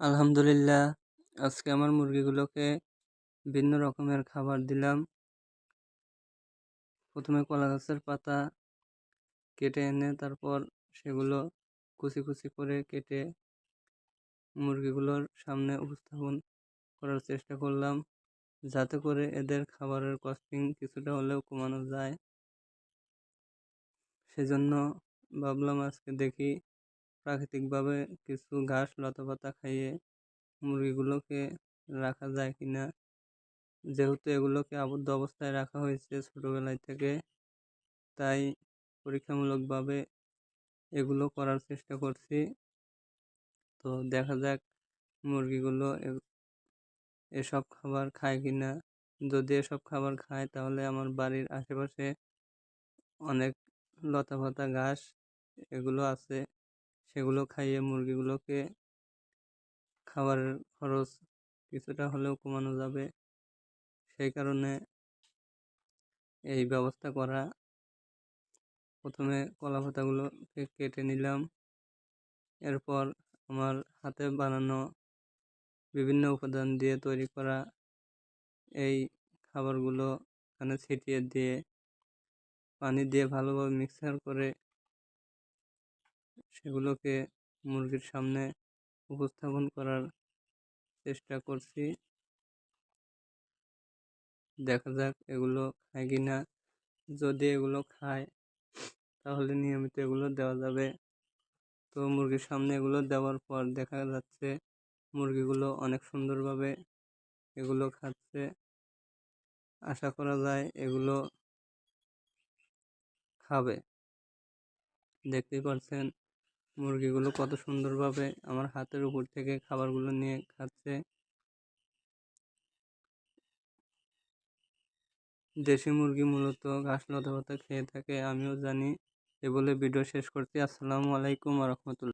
আলহামদুলিল্লাহ। আজকে আমার মুরগিগুলোকে ভিন্ন রকমের খাবার দিলাম। প্রথমে কলা গাছের পাতা কেটে এনে তারপর সেগুলো কুচি কুচি করে কেটে মুরগিগুলোর সামনে উপস্থাপন করার চেষ্টা করলাম, যাতে করে এদের খাবারের কস্টিং কিছুটা হলেও কমানো যায়। সেজন্য ভাবলাম আজকে দেখি প্রাকৃতিকভাবে কিছু ঘাস লতাপাতা খাইয়ে মুরগিগুলোকে রাখা যায় কিনা। যেহেতু এগুলোকে আবদ্ধ অবস্থায় রাখা হয়েছে ছোটবেলায় থেকে, তাই পরীক্ষামূলকভাবে এগুলো করার চেষ্টা করছি। তো দেখা যাক মুরগিগুলো এসব খাবার খায় কিনা। যদি এসব খাবার খায় তাহলে আমার বাড়ির আশেপাশে অনেক লতাপাতা ঘাস এগুলো আছে, সেগুলো খাইয়ে মুরগিগুলোকে খাবারের খরচ কিছুটা হলেও কমানো যাবে। সেই কারণে এই ব্যবস্থা করা। প্রথমে কলা পাতাগুলোকে কেটে নিলাম, এরপর আমার হাতে বানানো বিভিন্ন উপাদান দিয়ে তৈরি করা এই খাবারগুলো এখানে ছিটিয়ে দিয়ে পানি দিয়ে ভালোভাবে মিক্সার করে সেগুলোকে মুরগির সামনে উপস্থাপন করার চেষ্টা করছি। দেখা যাক এগুলো খায় কি না। যদি এগুলো খায় তাহলে নিয়মিত এগুলো দেওয়া যাবে। তো মুরগির সামনে এগুলো দেওয়ার পর দেখা যাচ্ছে মুরগিগুলো অনেক সুন্দরভাবে এগুলো খাচ্ছে। আশা করা যায় এগুলো খাবে। দেখতেই পাচ্ছেন মুরগিগুলো কত সুন্দরভাবে আমার হাতের উপর থেকে খাবারগুলো নিয়ে খাচ্ছে। দেশি মুরগি মূলত ঘাস লতাপাতা খেয়ে থাকে, আমিও জানি। এ বলে ভিডিও শেষ করছি। আসসালামু আলাইকুম ওয়া রাহমাতুল্লাহ।